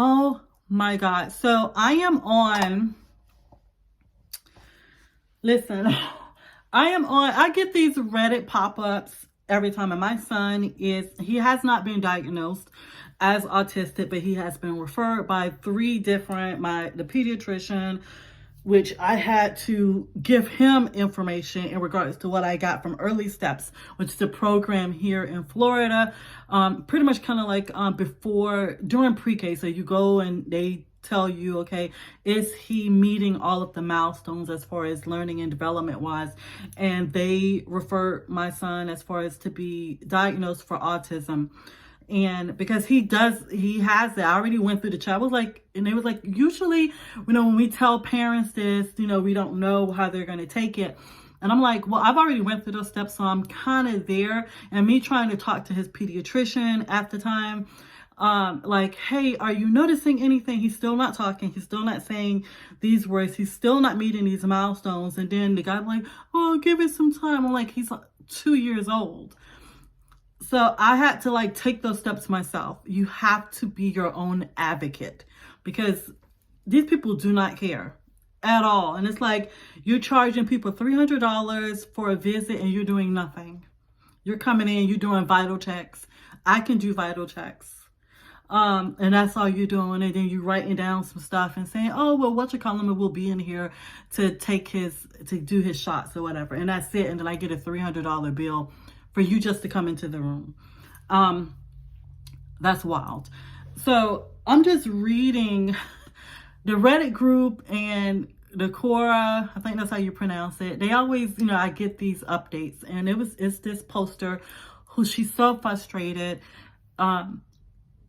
Oh my God. So I am on, listen, I get these Reddit pop-ups every time. And my son he has not been diagnosed as autistic, but he has been referred by three different, the pediatrician, which I had to give him information in regards to what I got from Early Steps, which is a program here in Florida. Pretty much kind of like during pre-K. So you go and they tell you, okay, is he meeting all of the milestones as far as learning and development wise? And they referred my son as far as to be diagnosed for autism. And because he has it. I already went through the chat. And they was like, usually, when we tell parents this, we don't know how they're going to take it. And I'm like, well, I've already went through those steps, so I'm kind of there. And me trying to talk to his pediatrician at the time, like, hey, are you noticing anything? He's still not talking. He's still not saying these words. He's still not meeting these milestones. And then the guy's like, oh, give it some time. I'm like, he's 2 years old. So I had to take those steps myself. You have to be your own advocate because these people do not care at all. And it's like you're charging people $300 for a visit and you're doing nothing. You're coming in, you're doing vital checks. I can do vital checks. And that's all you're doing. And then you're writing down some stuff and saying, oh, well, whatchamacallit will be in here to do his shots or whatever. And that's it. And then I get a $300 bill for you just to come into the room. That's wild. So I'm just reading the Reddit group and the Quora, I think that's how you pronounce it. They always, I get these updates, and it's this poster who she's so frustrated, and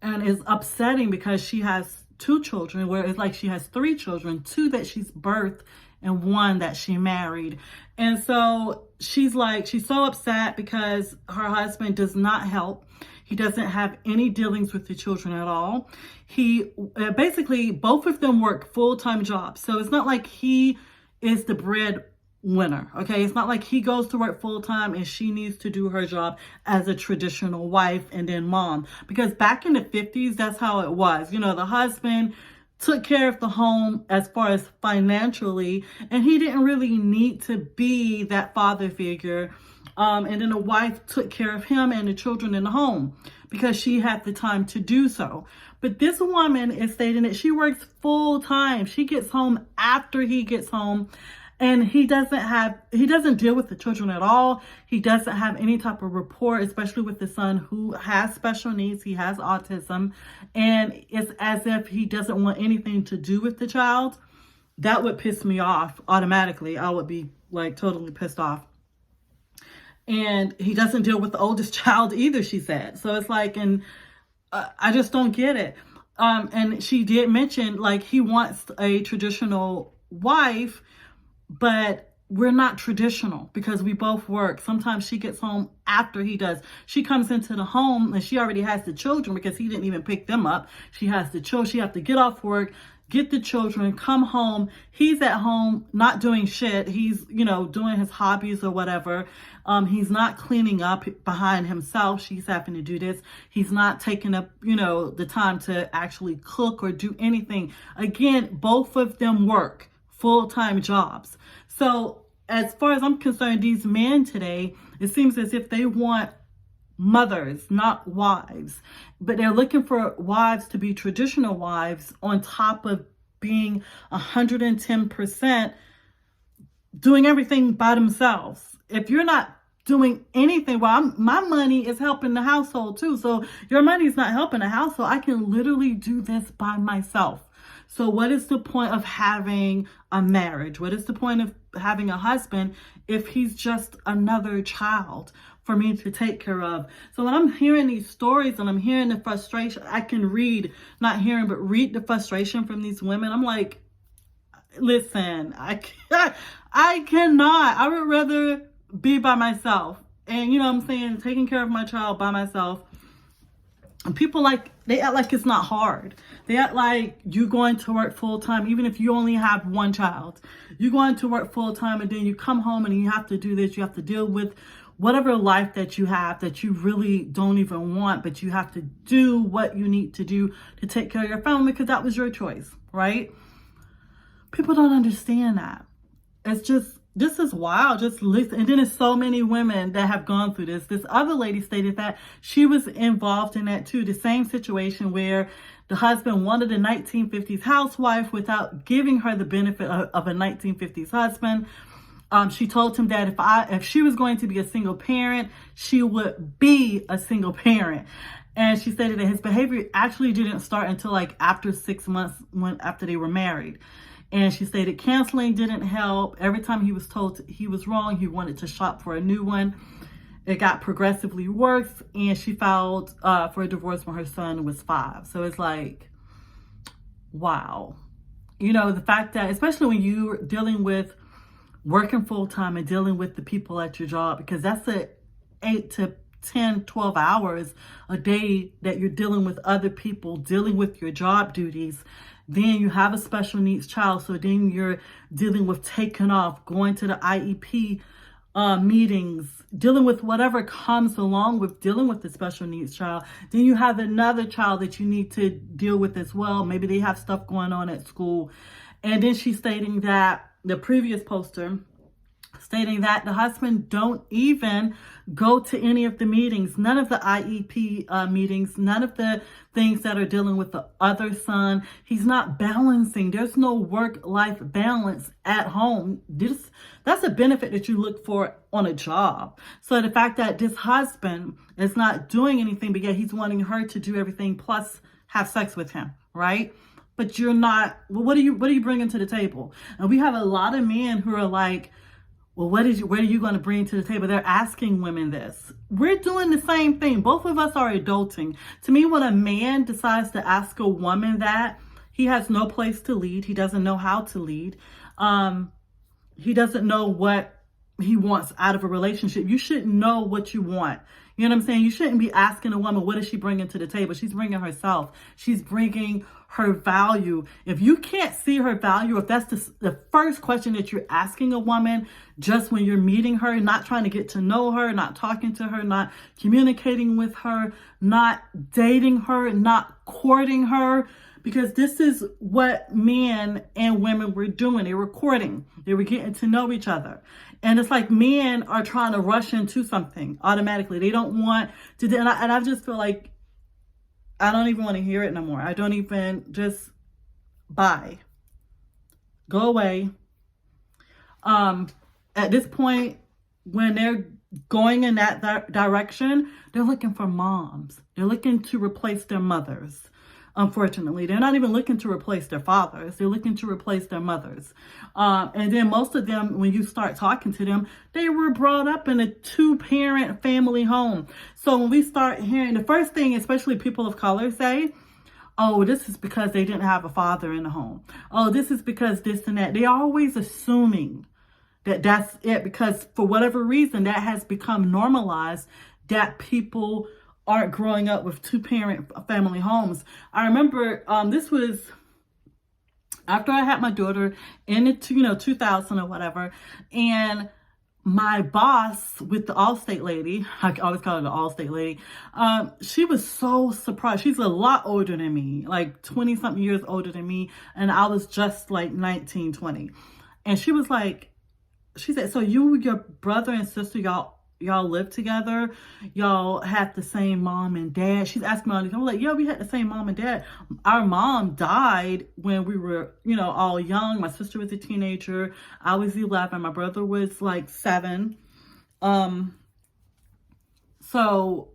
is upsetting because she has 2 children, where it's like she has 3 children, 2 that she's birthed and 1 that she married. And so she's so upset because her husband does not help. He doesn't have any dealings with the children at all. He basically, both of them work full-time jobs. So it's not like he is the breadwinner, okay? It's not like he goes to work full-time and she needs to do her job as a traditional wife and then mom. Because back in the 50s, that's how it was. The husband took care of the home as far as financially, and he didn't really need to be that father figure. And then the wife took care of him and the children in the home because she had the time to do so. But this woman is stating that she works full time. She gets home after he gets home, and he doesn't deal with the children at all. He doesn't have any type of rapport, especially with the son who has special needs. He has autism, and it's as if he doesn't want anything to do with the child. That would piss me off automatically. I would be totally pissed off. And he doesn't deal with the oldest child either, she said. So it's I just don't get it. And she did mention he wants a traditional wife, but we're not traditional because we both work. Sometimes she gets home after he does. She comes into the home and she already has the children because he didn't even pick them up. She has the children. She has to get off work, get the children, come home. He's at home not doing shit. He's, doing his hobbies or whatever. He's not cleaning up behind himself. She's having to do this. He's not taking up, the time to actually cook or do anything. Again, both of them work full-time jobs. So as far as I'm concerned, these men today, it seems as if they want mothers, not wives, but they're looking for wives to be traditional wives on top of being 110% doing everything by themselves. If you're not doing anything, well, my money is helping the household too. So your money is not helping the household. I can literally do this by myself. So what is the point of having a marriage? What is the point of having a husband if he's just another child for me to take care of? So when I'm hearing these stories and I'm hearing the frustration, I can read the frustration from these women. I'm like, listen, I cannot. I would rather be by myself. And I'm saying, taking care of my child by myself. And people they act like it's not hard. They act like you going to work full time, even if you only have 1 child. You're going to work full time and then you come home and you have to do this. You have to deal with whatever life that you have that you really don't even want, but you have to do what you need to do to take care of your family because that was your choice, right? People don't understand that. It's just, this is wild. Just listen. And then there's so many women that have gone through this. This other lady stated that she was involved in that too. The same situation where the husband wanted a 1950s housewife without giving her the benefit of a 1950s husband. She told him that if she was going to be a single parent, she would be a single parent. And she stated that his behavior actually didn't start until like after 6 months after they were married. And she stated counseling didn't help. Every time he was told he was wrong, he wanted to shop for a new one. It got progressively worse, and she filed for a divorce when her son was 5. So it's like, wow. You know, the fact that, especially when you're dealing with working full-time and dealing with the people at your job, because that's 8 to 10, 12 hours a day that you're dealing with other people, dealing with your job duties. Then you have a special needs child. So then you're dealing with taking off, going to the IEP meetings, dealing with whatever comes along with dealing with the special needs child. Then you have another child that you need to deal with as well. Maybe they have stuff going on at school. And then she's stating that the previous poster stating that the husband don't even go to any of the meetings, none of the IEP meetings, none of the things that are dealing with the other son. He's not balancing. There's no work-life balance at home. That's a benefit that you look for on a job. So the fact that this husband is not doing anything, but yet he's wanting her to do everything plus have sex with him, right? But you're not, well, what are you bringing to the table? And we have a lot of men who are like, well, what are you going to bring to the table? They're asking women this. We're doing the same thing. Both of us are adulting. To me, when a man decides to ask a woman that, he has no place to lead. He doesn't know how to lead. He doesn't know what he wants out of a relationship. You should know what you want. You know what I'm saying? You shouldn't be asking a woman, what is she bringing to the table? She's bringing herself. She's bringing her value. If you can't see her value, if that's the first question that you're asking a woman just when you're meeting her, not trying to get to know her, not talking to her, not communicating with her, not dating her, not courting her, because this is what men and women were doing. They were courting. They were getting to know each other. And it's like men are trying to rush into something automatically. They don't want to, and I just feel like I don't even want to hear it no more. I don't even, just bye. Go away. At this point, when they're going in that direction, they're looking for moms. They're looking to replace their mothers. Unfortunately, they're not even looking to replace their fathers. They're looking to replace their mothers. And then most of them, when you start talking to them, they were brought up in a 2-parent family home. So when we start hearing, the first thing, especially people of color say, oh, this is because they didn't have a father in the home. Oh, this is because this and that. They're always assuming that that's it, because for whatever reason, that has become normalized, that people aren't growing up with 2-parent family homes. I remember this was after I had my daughter in the 2000 or whatever, and my boss with the Allstate lady, I always call her the Allstate lady, she was so surprised. She's a lot older than me, like 20-something years older than me, and I was just like 19, 20. And she was like, she said, so you, your brother and sister, y'all live together? Y'all had the same mom and dad? She's asking me all these. I'm like, yeah, we had the same mom and dad. Our mom died when we were, all young. My sister was a teenager. I was 11. My brother was like 7. So,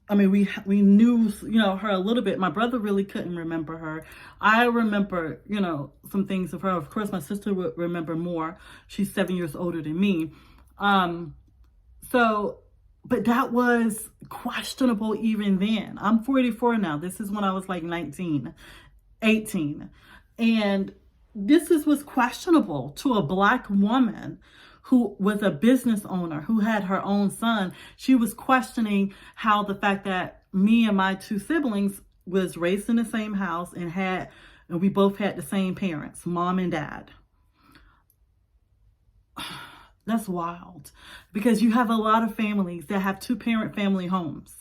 I mean, we knew, her a little bit. My brother really couldn't remember her. I remember, some things of her. Of course, my sister would remember more. She's 7 years older than me. So, but that was questionable even then. I'm 44 now. This is when I was like 19, 18. And this was questionable to a Black woman who was a business owner, who had her own son. She was questioning how the fact that me and my 2 siblings was raised in the same house and we both had the same parents, mom and dad. That's wild. Because you have a lot of families that have two-parent family homes.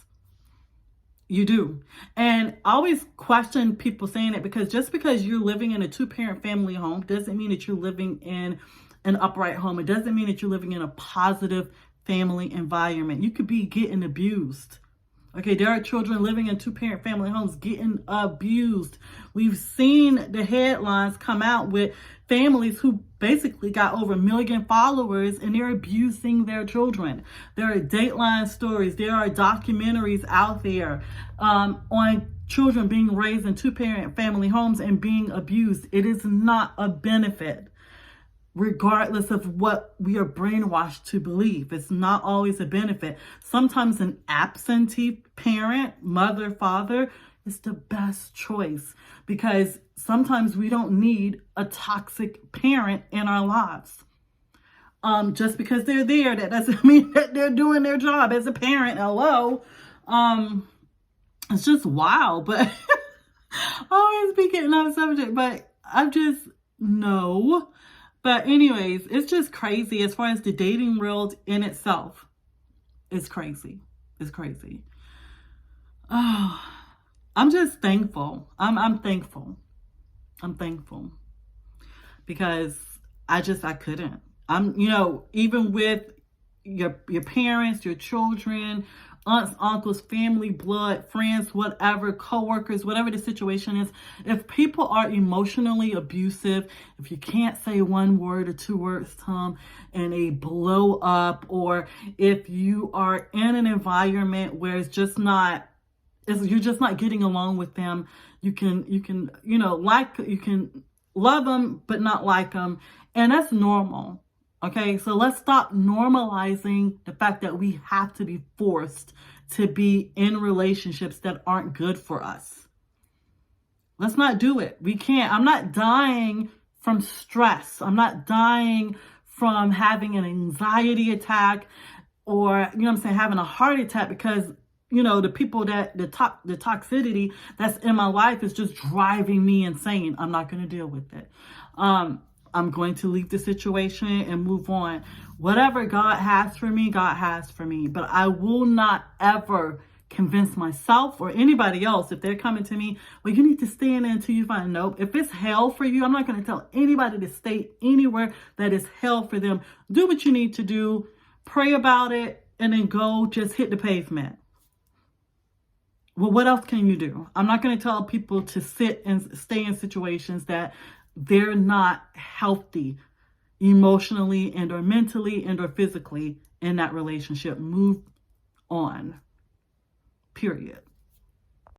You do. And I always question people saying it, because just because you're living in a two-parent family home doesn't mean that you're living in an upright home. It doesn't mean that you're living in a positive family environment. You could be getting abused. Okay, there are children living in two-parent family homes getting abused. We've seen the headlines come out with families who basically got over 1 million followers, and they're abusing their children. There are Dateline stories. There are documentaries out there on children being raised in two-parent family homes and being abused. It is not a benefit, regardless of what we are brainwashed to believe. It's not always a benefit. Sometimes an absentee parent, mother, father, is the best choice, because sometimes we don't need a toxic parent in our lives. Just because they're there, that doesn't mean that they're doing their job as a parent. Hello. It's just wild, but I always be getting on the subject, but I just know. But anyways, it's just crazy as far as the dating world in itself. It's crazy. It's crazy. Oh, I'm just thankful. I'm thankful. I'm thankful. Because I couldn't. Even with your parents, your children, aunts, uncles, family, blood, friends, whatever, coworkers, whatever the situation is, if people are emotionally abusive, if you can't say one word or two words to them and they blow up, or if you are in an environment where you're just not getting along with them, you can love them but not like them, and that's normal. Okay, so let's stop normalizing the fact that we have to be forced to be in relationships that aren't good for us. Let's not do it. We can't. I'm not dying from stress. I'm not dying from having an anxiety attack, or, having a heart attack because, the people that the toxicity that's in my life is just driving me insane. I'm not going to deal with it. I'm going to leave the situation and move on. Whatever God has for me, God has for me. But I will not ever convince myself or anybody else, if they're coming to me, well, you need to stay in there until you find. Nope. If it's hell for you, I'm not going to tell anybody to stay anywhere that is hell for them. Do what you need to do. Pray about it, and then go just hit the pavement. Well, what else can you do? I'm not going to tell people to sit and stay in situations that they're not healthy emotionally and or mentally and or physically in that relationship. Move on. Period.